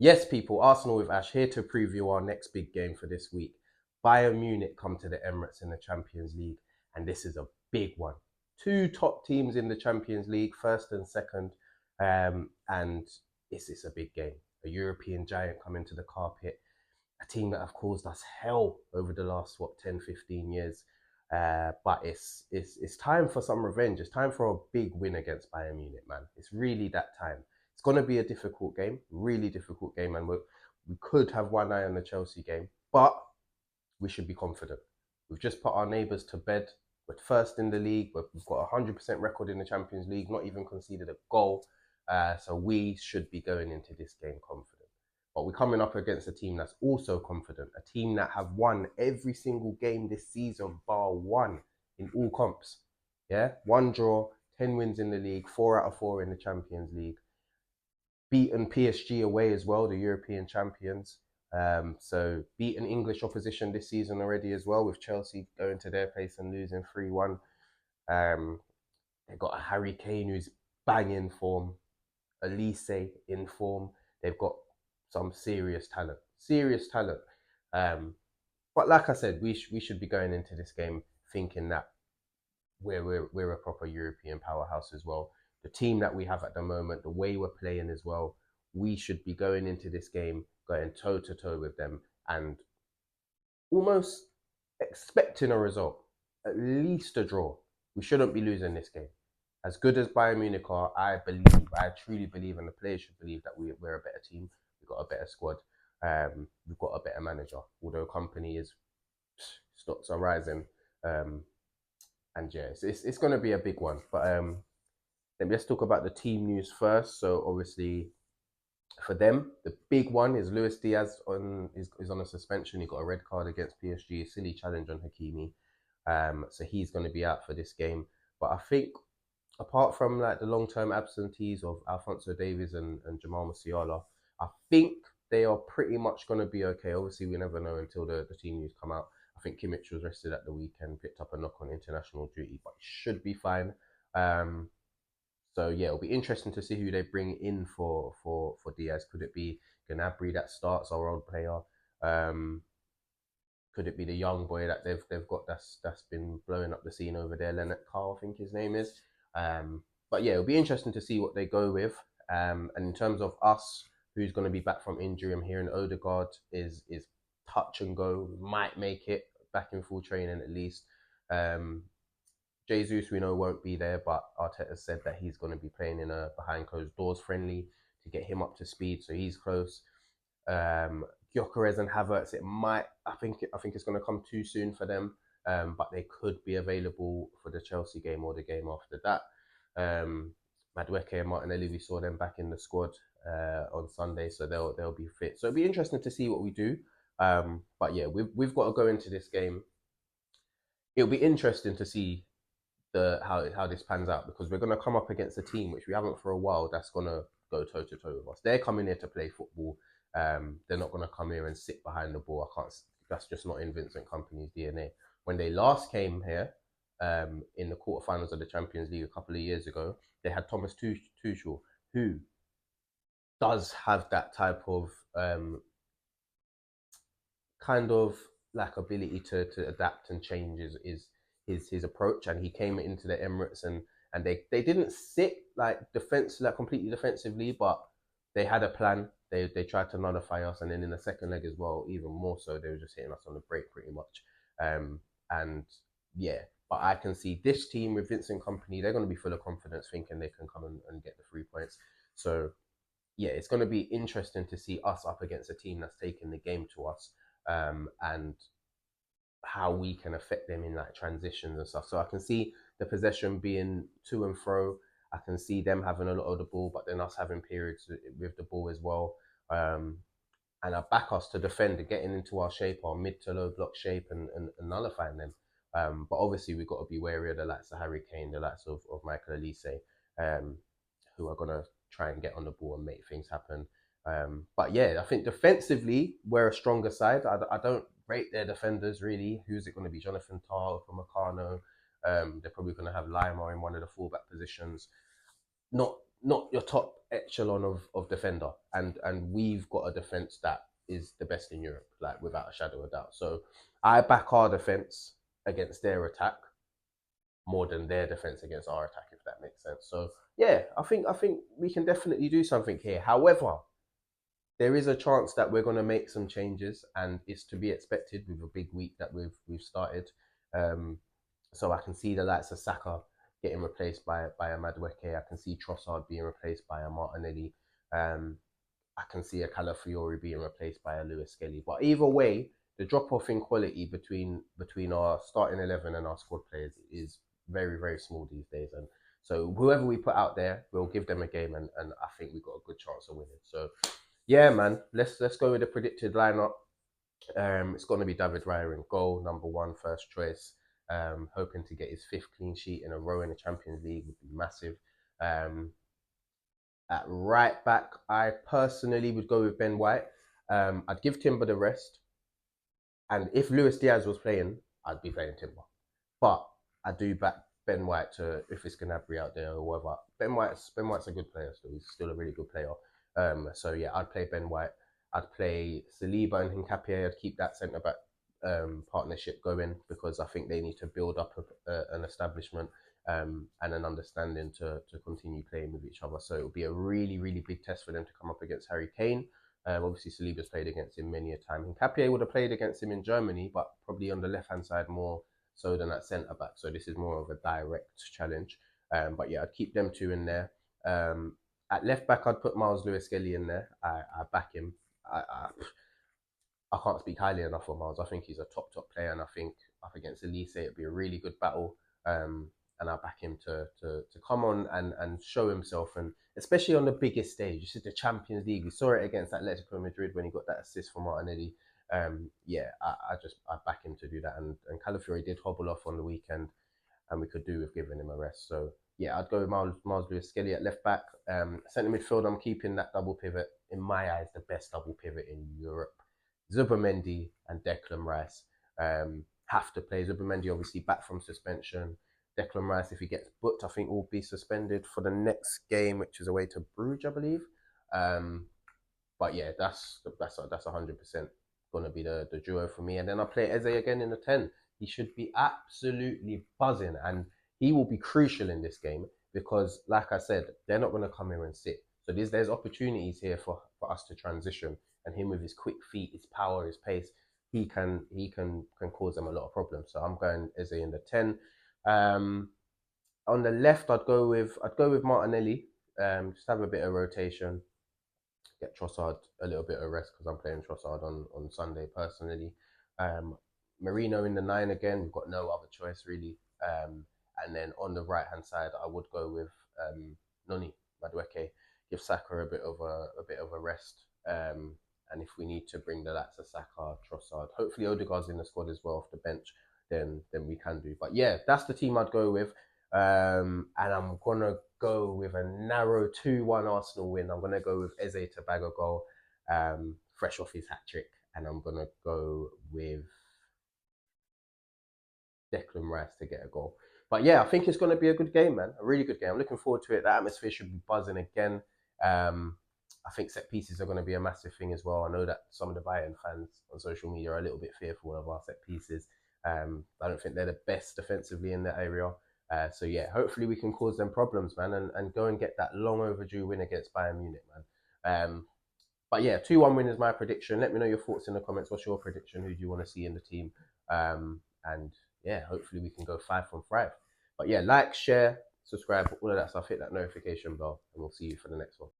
Yes, people, Arsenal with Ash here to preview our next big game for this week. Bayern Munich come to the Emirates in the Champions League, and this is a big one. Two top teams in the Champions League, first and second, and it's a big game. A European giant coming to the carpet, a team that have caused us hell over the last, 10, 15 years. But it's time for some revenge. It's time for a big win against Bayern Munich, man. It's really that time. It's going to be a difficult game, really difficult game, and we could have one eye on the Chelsea game, but we should be confident. We've just put our neighbours to bed. We're first in the league. We've got a 100% record in the Champions League, not even conceded a goal. So we should be going into this game confident. But we're coming up against a team that's also confident, a team that have won every single game this season, bar one in all comps. Yeah, 1 draw, 10 wins in the league, 4 out of 4 in the Champions League. Beaten PSG away as well, the European champions. So beaten English opposition this season already as well, with Chelsea going to their place and losing 3-1. They've got a Harry Kane who's banging form, Elise in form. They've got some serious talent. But like I said, we should be going into this game thinking that we're a proper European powerhouse as well. The team that we have at the moment, the way we're playing as well, we should be going into this game, going toe to toe with them and almost expecting a result, at least a draw. We shouldn't be losing this game. As good as Bayern Munich are, I truly believe, and the players should believe that we're a better team. We've got a better squad. We've got a better manager. Although company is stocks are rising, and yeah, it's going to be a big one. But let's talk about the team news first. So obviously, for them, the big one is Luis Diaz is on a suspension. He got a red card against PSG, a silly challenge on Hakimi. So he's going to be out for this game. But I think, apart from like the long-term absentees of Alphonso Davies and Jamal Musiala, I think they are pretty much going to be okay. Obviously, we never know until the team news come out. I think Kimmich was rested at the weekend, picked up a knock on international duty, but should be fine. So yeah, it'll be interesting to see who they bring in for Diaz. Could it be Gnabry that starts, our old player? Could it be the young boy that they've got that's been blowing up the scene over there, Leonard Carl, I think his name is. But yeah, it'll be interesting to see what they go with. And in terms of us, who's going to be back from injury, I'm hearing Odegaard is touch and go, might make it back in full training at least. Jesus, we know, won't be there, but Arteta said that he's going to be playing in a behind closed doors friendly to get him up to speed, so he's close. Gyökeres and Havertz, I think it's going to come too soon for them, but they could be available for the Chelsea game or the game after that. Madueke and Martinelli, we saw them back in the squad on Sunday, so they'll be fit. So it'll be interesting to see what we do. But yeah, we've got to go into this game. It'll be interesting to see how this pans out, because we're going to come up against a team which we haven't for a while that's going to go toe to toe with us. They're coming here to play football. They're not going to come here and sit behind the ball. That's just not in Vincent Kompany's DNA. When they last came here in the quarterfinals of the Champions League a couple of years ago, they had Thomas Tuchel, who does have that type of kind of like ability to adapt and change his approach. And he came into the Emirates and they didn't sit like completely defensively, but they had a plan. They tried to nullify us, and then in the second leg as well, even more so, they were just hitting us on the break pretty much. And yeah, but I can see this team with Vincent Kompany, they're going to be full of confidence, thinking they can come and get the 3 points. So yeah, it's going to be interesting to see us up against a team that's taking the game to us, and how we can affect them in like transitions and stuff. So I can see the possession being to and fro. I can see them having a lot of the ball, but then us having periods with the ball as well. And I back us to defend and getting into our shape, our mid to low block shape, and nullifying them. But obviously we've got to be wary of the likes of Harry Kane, the likes of Mikel Arteta, who are going to try and get on the ball and make things happen. But yeah, I think defensively we're a stronger side. I don't rate their defenders really. Who's it going to be? Jonathan Tah from Meccano. They're probably going to have Lima in one of the fullback positions. Not not your top echelon of defender, and we've got a defense that is the best in Europe, like without a shadow of a doubt. So I back our defense against their attack more than their defense against our attack, if that makes sense. So yeah, I think we can definitely do something here. However, there is a chance that we're going to make some changes, and it's to be expected with a big week that we've started. Um, so I can see the likes of Saka getting replaced by a Madueke. I can see Trossard being replaced by a Martinelli. Um, I can see a Calafiori being replaced by a Lewis Skelly. But either way, the drop off in quality between our starting 11 and our squad players is very, very small these days. And so whoever we put out there, we'll give them a game, and I think we've got a good chance of winning. So yeah, man, let's go with the predicted lineup. It's going to be David Raya in goal, number one, first choice. Hoping to get his 5th clean sheet in a row in the Champions League would be massive. At right back, I personally would go with Ben White. I'd give Timber the rest, and if Luis Diaz was playing, I'd be playing Timber. But I do back Ben White to, if it's Gnabry out there or whatever. Ben White's a good player still. He's still a really good player. So yeah, I'd play Ben White. I'd play Saliba and Hincapié. I'd keep that centre back partnership going, because I think they need to build up an establishment and an understanding to continue playing with each other. So it will be a really, really big test for them to come up against Harry Kane. Obviously, Saliba's played against him many a time. Hincapié would have played against him in Germany, but probably on the left-hand side more so than at centre-back. So this is more of a direct challenge. But yeah, I'd keep them two in there. At left-back, I'd put Miles Lewis-Skelly in there. I back him. I can't speak highly enough of Miles. I think he's a top player, and I think up against Elise it'd be a really good battle. And I back him to come on and show himself, and especially on the biggest stage. This is the Champions League. We saw it against Atletico Madrid when he got that assist from Martinelli. Yeah, I back him to do that. And Calafiori did hobble off on the weekend, and we could do with giving him a rest. So yeah, I'd go with Miles Lewis-Skelly at left back. Centre midfield, I'm keeping that double pivot. In my eyes, the best double pivot in Europe. Zubimendi and Declan Rice have to play. Zubimendi obviously back from suspension. Declan Rice, if he gets booked, I think will be suspended for the next game, which is away to Bruges, I believe. But yeah, that's 100% going to be the duo for me. And then I play Eze again in the 10. He should be absolutely buzzing, and he will be crucial in this game because, like I said, they're not going to come here and sit. So there's opportunities here for us to transition, and him with his quick feet, his power, his pace, he can cause them a lot of problems. So I'm going Eze in the 10. On the left, I'd go with Martinelli. Just have a bit of rotation. Get Trossard a little bit of rest because I'm playing Trossard on Sunday personally. Marino in the 9 again. We've got no other choice really. And then on the right hand side, I would go with Noni Madueke. Give Saka a bit of a rest. And if we need to bring the likes of Saka, Trossard, hopefully Odegaard's in the squad as well off the bench, then we can do. But yeah, that's the team I'd go with. And I'm gonna go with a narrow 2-1 Arsenal win. I'm gonna go with Eze to bag a goal, fresh off his hat trick, and I'm gonna go with Declan Rice to get a goal. But yeah, I think it's going to be a good game, man. A really good game. I'm looking forward to it. The atmosphere should be buzzing again. I think set pieces are going to be a massive thing as well. I know that some of the Bayern fans on social media are a little bit fearful of our set pieces. I don't think they're the best defensively in that area. So yeah, hopefully we can cause them problems, man, and go and get that long overdue win against Bayern Munich, man. But yeah, 2-1 win is my prediction. Let me know your thoughts in the comments. What's your prediction? Who do you want to see in the team? And yeah, hopefully we can go 5 from 5. But yeah, like, share, subscribe, all of that stuff. Hit that notification bell, and we'll see you for the next one.